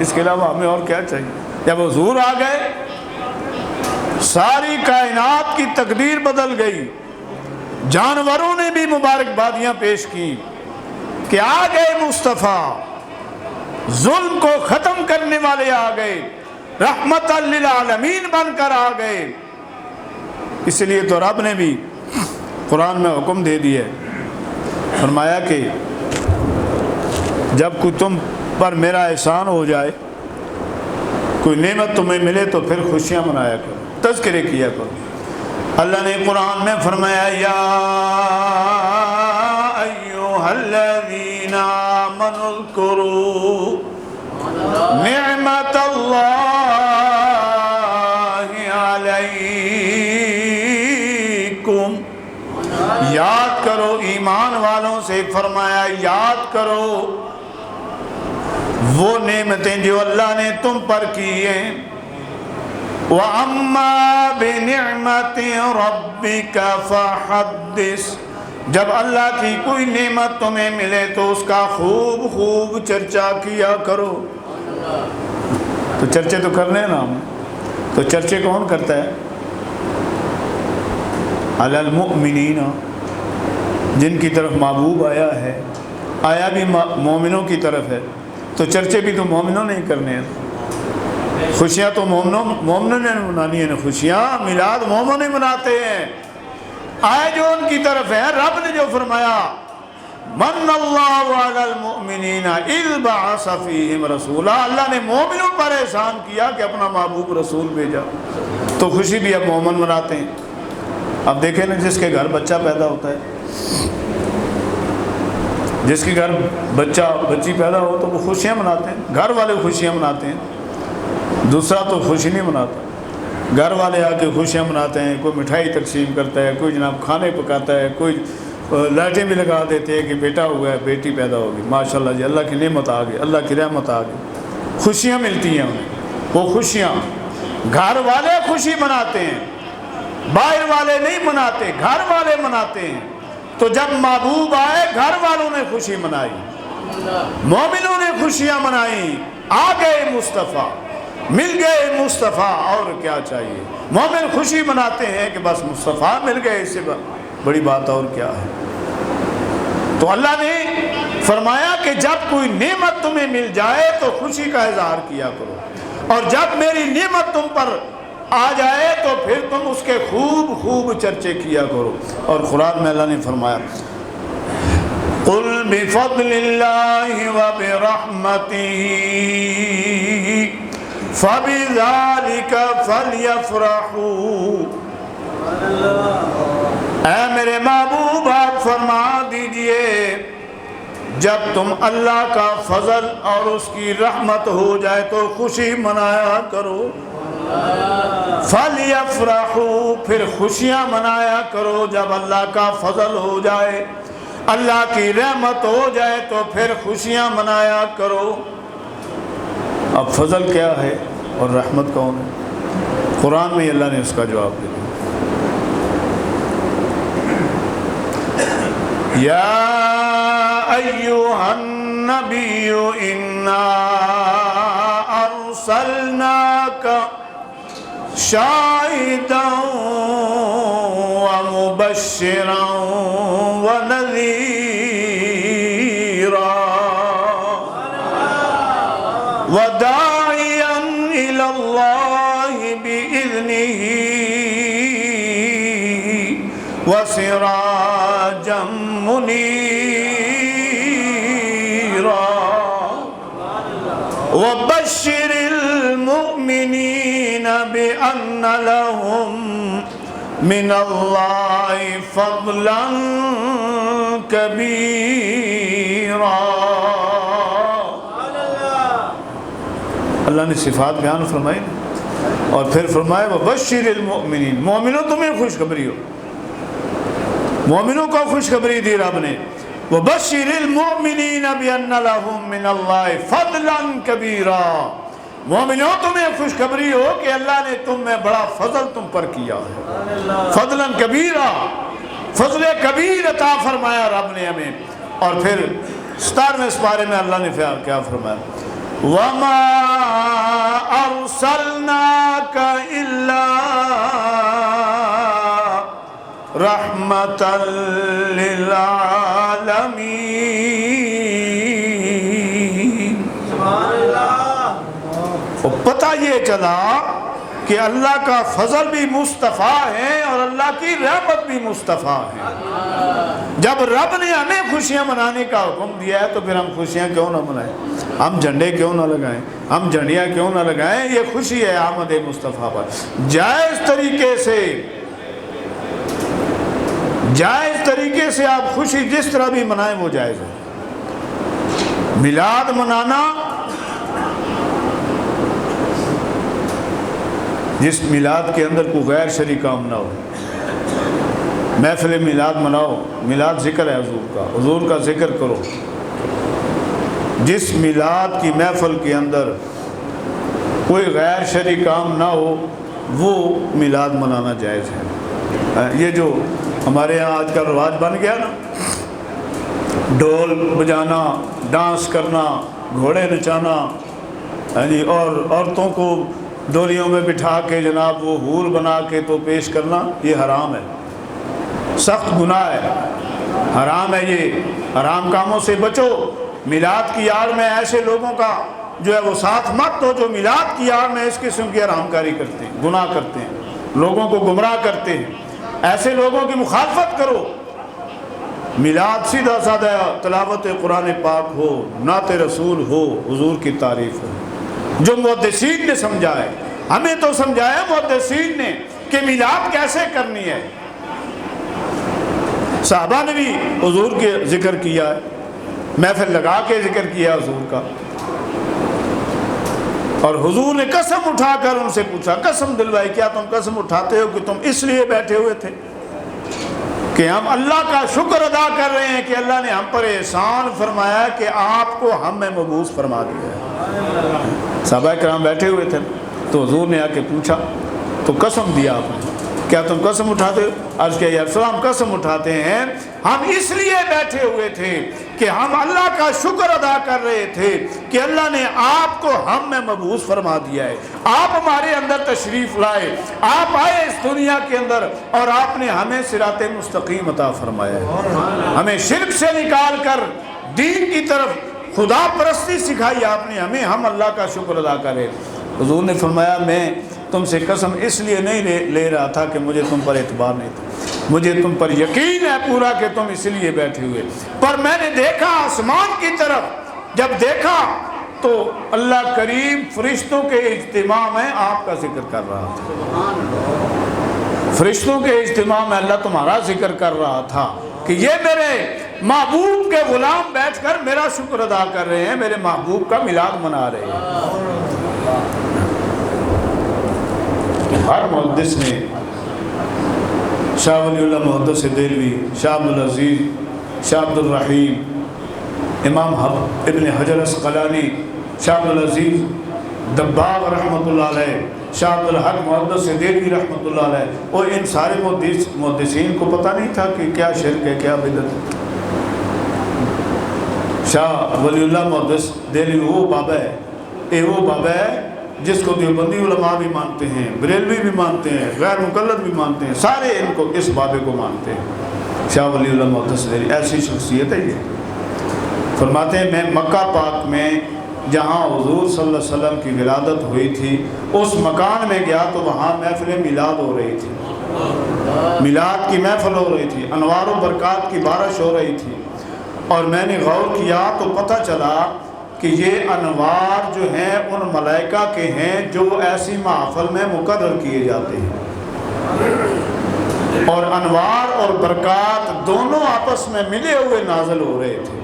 اس کے علاوہ ہمیں اور کیا چاہیے؟ جب حضور آ گئے ساری کائنات کی تقدیر بدل گئی، جانوروں نے بھی مبارکبادیاں پیش کی کہ آ گئے مصطفیٰ، ظلم کو ختم کرنے والے آ گئے، رحمت للعالمین بن کر آ گئے۔ اس لیے تو رب نے بھی قرآن میں حکم دے دیا، فرمایا کہ جب کوئی تم پر میرا احسان ہو جائے، کوئی نعمت تمہیں ملے تو پھر خوشیاں منایا کرو، تذکرے کیا کرو۔ اللہ نے قرآن میں فرمایا یا ایھا الذین آمنوا اذکروا نعمت اللہ علیکم، یاد کرو ایمان والوں سے فرمایا یاد کرو وہ نعمتیں جو اللہ نے تم پر کی ہیں۔ وَأَمَّا بِنِعْمَةِ رَبِّكَ فَحَدِّثْ، جب اللہ کی کوئی نعمت تمہیں ملے تو اس کا خوب خوب چرچا کیا کرو۔ تو چرچے تو کرنے ہیں نا ہم، تو چرچے کون کرتا ہے؟ علی المؤمنین، جن کی طرف محبوب آیا ہے، آیا بھی مومنوں کی طرف ہے، تو چرچے بھی تو مومنوں نے ہی کرنے ہیں۔ خوشیاں تو مومنوں نے منانی ہیں، خوشیاں میلاد مومنوں نے مناتے ہیں، آئے جو ان کی طرف ہے۔ رب نے جو فرمایا من اللہ علی المؤمنین اذ بعث فیہم رسولا، اللہ نے مومنوں پر احسان کیا کہ اپنا محبوب رسول بھیجا، تو خوشی بھی اب مومن مناتے ہیں۔ اب دیکھیں نا، جس کے گھر بچہ پیدا ہوتا ہے، جس کے گھر بچی پیدا ہو تو وہ خوشیاں مناتے ہیں، گھر والے خوشیاں مناتے ہیں، دوسرا تو خوشی نہیں مناتا۔ گھر والے آ کے خوشیاں مناتے ہیں، کوئی مٹھائی تقسیم کرتا ہے، کوئی جناب کھانے پکاتا ہے، کوئی لائٹیں بھی لگا دیتے ہیں کہ بیٹا ہوا ہے، بیٹی پیدا ہوگی، ماشاءاللہ جی اللہ کی نعمت آ گئی، اللہ کی رحمت آ گئی، خوشیاں ملتی ہیں انہیں۔ وہ خوشیاں گھر والے خوشی مناتے ہیں، باہر والے نہیں مناتے، گھر والے مناتے ہیں۔ تو جب محبوب آئے گھر والوں نے خوشی منائی، مومنوں نے خوشیاں منائی، آ گئے مصطفیٰ، مل گئے مصطفیٰ، اور کیا چاہیے؟ مومن خوشی مناتے ہیں کہ بس مصطفیٰ مل گئے، اس سے بڑی بات اور کیا ہے؟ تو اللہ نے فرمایا کہ جب کوئی نعمت تمہیں مل جائے تو خوشی کا اظہار کیا کرو، اور جب میری نعمت تم پر آ جائے تو پھر تم اس کے خوب خوب چرچے کیا کرو۔ اور قرآن میں اللہ نے فرمایا قُلْ بِفَضْلِ اللَّهِ وَبِرَحْمَتِهِ فَبِذَلِكَ فَلْيَفْرَحُوا، اے میرے محبوب آپ فرما دیجئے جب تم اللہ کا فضل اور اس کی رحمت ہو جائے تو خوشی منایا کرو۔ فَلْيَفْرَحُوا، پھر خوشیاں منایا کرو جب اللہ کا فضل ہو جائے، اللہ کی رحمت ہو جائے تو پھر خوشیاں منایا کرو۔ اب فضل کیا ہے اور رحمت کون ہے؟ قرآن میں اللہ نے اس کا جواب دیا۔ یا ایھا النبی انا ارسلناک شاہدا ومبشرا ونذیرا وداعیا الی اللہ بإذنہ وسراجا منیرا وبشر المؤمنین بأن لهم من اللہ فضلا کبیرا۔ اللہ نے صفات بیان فرمائی اور پھر فرمایا وبشر المؤمنین، مومنوں تمہیں خوشخبری ہو، مومنوں کو خوشخبری دی رب نے۔ وبشر المؤمنین بأن لهم من اللہ فضلا کبیرا، مومنوں تمہیں خوشخبری ہو کہ اللہ نے تم میں بڑا فضل تم پر کیا ہے، فضلا کبیرا، فضل کبیر عطا فرمایا رب نے ہمیں۔ اور پھر 17ویں سپارے میں اللہ نے کیا فرمایا وما ارسلناک الا رحمتا للعالمین۔ سبحان اللہ۔ اور پتہ یہ چلا کہ اللہ کا فضل بھی مصطفیٰ ہے اور اللہ کی رحمت بھی مصطفیٰ ہے۔ جب رب نے ہمیں خوشیاں منانے کا حکم دیا ہے تو پھر ہم خوشیاں کیوں نہ منائیں، ہم جھنڈے کیوں نہ لگائیں، ہم جھنڈیاں کیوں نہ لگائیں۔ یہ خوشی ہے آمد مصطفیٰ پر۔ جائز طریقے سے آپ خوشی جس طرح بھی منائیں وہ جائز ہے۔ میلاد منانا، جس میلاد کے اندر کوئی غیر شرعی کام نہ ہو، محفل میلاد مناؤ، میلاد ذکر ہے حضور کا، حضور کا ذکر کرو۔ جس میلاد کی محفل کے اندر کوئی غیر شرعی کام نہ ہو وہ میلاد منانا جائز ہے۔ یہ جو ہمارے ہاں آج کل رواج بن گیا نا، ڈھول بجانا، ڈانس کرنا، گھوڑے نچانا، اور عورتوں کو ڈولیوں میں بٹھا کے جناب وہ حور بنا کے تو پیش کرنا، یہ حرام ہے، سخت گناہ ہے، حرام ہے۔ یہ حرام کاموں سے بچو۔ میلاد کی آڑ میں ایسے لوگوں کا جو ہے وہ ساتھ مت ہو جو میلاد کی آڑ میں اس قسم کی حرام کاری کرتے ہیں، گناہ کرتے ہیں، لوگوں کو گمراہ کرتے ہیں۔ ایسے لوگوں کی مخالفت کرو۔ میلاد سیدھا سادہ تلاوت قرآن پاک ہو، نعت رسول ہو، حضور کی تعریف ہو، جو محدثین نے سمجھائے۔ ہمیں تو سمجھایا محدثین نے کہ میلاد کیسے کرنی ہے۔ صحابہ نے بھی حضور کے ذکر کیا ہے، محفل لگا کے ذکر کیا حضور کا، اور حضور نے قسم اٹھا کر ان سے پوچھا، قسم دلوائی، کیا تم قسم اٹھاتے ہو کہ تم اس لیے بیٹھے ہوئے تھے کہ ہم اللہ کا شکر ادا کر رہے ہیں کہ اللہ نے ہم پر احسان فرمایا کہ آپ کو ہم میں مبعوث فرما دیا ہے۔ صحابہ کرام بیٹھے ہوئے تھے تو حضور نے آ کے پوچھا تو قسم دیا آپ نے، کیا تم قسم اٹھاتے ہو؟ عرض کیا یا رسول اللہ، ہم قسم اٹھاتے ہیں، ہم اس لیے بیٹھے ہوئے تھے کہ ہم اللہ کا شکر ادا کر رہے تھے کہ اللہ نے آپ کو ہم میں مبعوث فرما دیا ہے، آپ ہمارے اندر تشریف لائے، آپ آئے اس دنیا کے اندر اور آپ نے ہمیں صراط مستقیم عطا فرمایا ہے، ہمیں شرک سے نکال کر دین کی طرف خدا پرستی سکھائی آپ نے ہمیں، ہم اللہ کا شکر ادا کریں۔ حضور نے فرمایا میں تم سے قسم اس لیے نہیں لے رہا تھا کہ مجھے تم پر اعتبار نہیں تھا، مجھے تم پر یقین ہے پورا کہ تم اس لیے بیٹھے ہوئے، پر میں نے دیکھا آسمان کی طرف، جب دیکھا تو اللہ کریم فرشتوں کے اجتماع میں آپ کا ذکر کر رہا تھا، فرشتوں کے اجتماع میں اللہ تمہارا ذکر کر رہا تھا کہ یہ میرے محبوب کے غلام بیٹھ کر میرا شکر ادا کر رہے ہیں، میرے محبوب کا میلاد منا رہے ہیں۔ ہر محدث نے، شاہ ولی اللہ محدث دہلوی، شاہ عبدالعزیز، شاہ عبدالرحیم، امام ابن حجر اسقلانی، شاہ عبدالعزیز دباغ رحمۃ اللہ علیہ، شاہ عبدالحق محدث دہلوی رحمۃ اللہ علیہ، اور ان سارے محدثین کو پتہ نہیں تھا کہ کیا شرک ہے کیا بدعت ہے۔ شاہ ولی اللہ محدث دہلوی وہ بابا ہے جس کو دیوبندی علماء بھی مانتے ہیں، بریلوی بھی مانتے ہیں، غیر مقلد بھی مانتے ہیں، سارے ان کو اس بابے کو مانتے ہیں۔ شاہ ولی اللہ محدث دہلوی ایسی شخصیت ہے یہ۔ فرماتے ہیں میں مکہ پاک میں جہاں حضور صلی اللہ علیہ وسلم کی ولادت ہوئی تھی اس مکان میں گیا تو وہاں محفل میلاد ہو رہی تھی، میلاد کی محفل ہو رہی تھی، انوار و برکات کی بارش ہو رہی تھی، اور میں نے غور کیا تو پتہ چلا کہ یہ انوار جو ہیں ان ملائکہ کے ہیں جو ایسی محفل میں مقرر کیے جاتے ہیں، اور انوار اور برکات دونوں آپس میں ملے ہوئے نازل ہو رہے تھے۔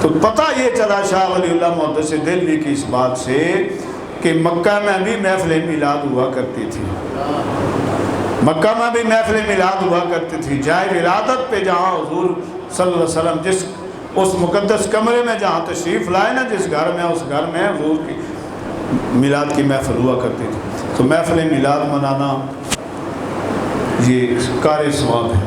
تو پتہ یہ چلا شاہ ولی اللہ محدث دہلوی کی اس بات سے کہ مکہ میں بھی محفل میلاد ہوا کرتی تھی، مکہ میں بھی محفل میلاد ہوا کرتی تھی۔ جائے ولادت پہ جہاں حضور صلی اللہ علیہ وسلم جس اس مقدس کمرے میں جہاں تشریف لائے نا، جس گھر میں، اس گھر میں حضور کی میلاد کی محفل ہوا کرتی تھی۔ تو محفل میلاد منانا یہ کار ثواب ہے،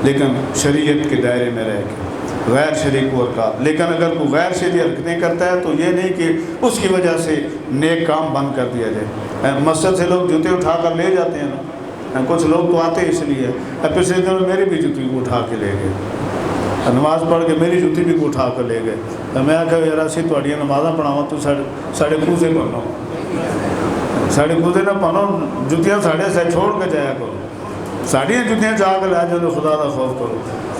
لیکن شریعت کے دائرے میں رہ کے۔ غیر شرعی کور کا. لیکن اگر کوئی غیر شرعی حرکتیں کرتا ہے تو یہ نہیں کہ اس کی وجہ سے نیک کام بند کر دیا جائے. مسجد سے لوگ جوتے اٹھا کر لے جاتے ہیں نا, کچھ لوگ تو آتے اس لیے. پچھلے دنوں میری بھی جوتی کو اٹھا کے لے گئے, نماز پڑھ کے میری جوتی بھی کو اٹھا کر لے گئے. میں آخیا یار اسی تھوڑی نمازاں پڑھاواں تو ساڑے کوزے پڑھو, ساڑے کوزے نہ پڑھو, جوتیاں ساڑے سے چھوڑ کے جایا کرو, ساڑیاں جوتیاں چاہ کے لے جاؤ, خدا کا خوف کرو.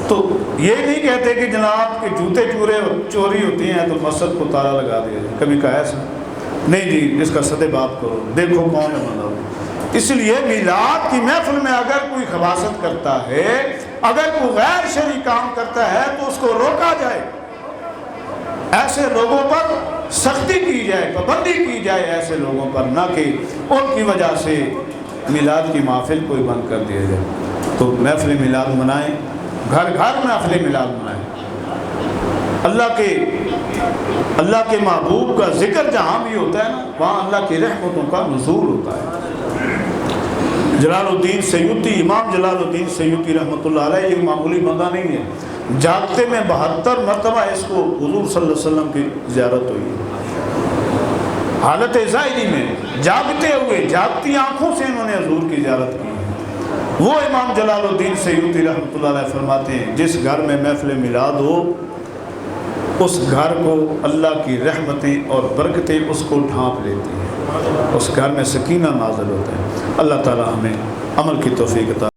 تو یہ نہیں کہتے کہ جناب کہ جوتے چوری ہوتی ہیں تو مسجد کو تالا لگا دیا جائے, کبھی کہا ایسا نہیں جی, اس کا صدے بات کرو, دیکھو کون ہے بندہ. اس لیے میلاد کی محفل میں اگر کوئی خباثت کرتا ہے, اگر کوئی غیر شرعی کام کرتا ہے تو اس کو روکا جائے, ایسے لوگوں پر سختی کی جائے, پابندی کی جائے ایسے لوگوں پر, نہ کہ ان کی وجہ سے میلاد کی محفل کوئی بند کر دیا جائے. تو محفل میلاد منائیں, گھر گھر محفل میلاد منائیں. اللہ کے محبوب کا ذکر جہاں بھی ہوتا ہے نا, وہاں اللہ کی رحمتوں کا نزول ہوتا ہے. جلال الدین سیوطی, امام جلال الدین سیوطی رحمۃ اللہ علیہ, یہ معمولی بندہ نہیں ہے. جاگتے میں 72 مرتبہ اس کو حضور صلی اللہ علیہ وسلم کی زیارت ہوئی ہے. حالت ظاہری میں جاگتے ہوئے, جاگتی آنکھوں سے انہوں نے حضور کی زیارت کی. وہ امام جلال الدین سیوطی رحمۃ اللہ علیہ فرماتے ہیں, جس گھر میں محفل میلاد ہو اس گھر کو اللہ کی رحمتیں اور برکتیں اس کو ڈھانپ لیتی ہیں, اس گھر میں سکینہ نازل ہوتا ہے. اللہ تعالی ہمیں عمل کی توفیق عطا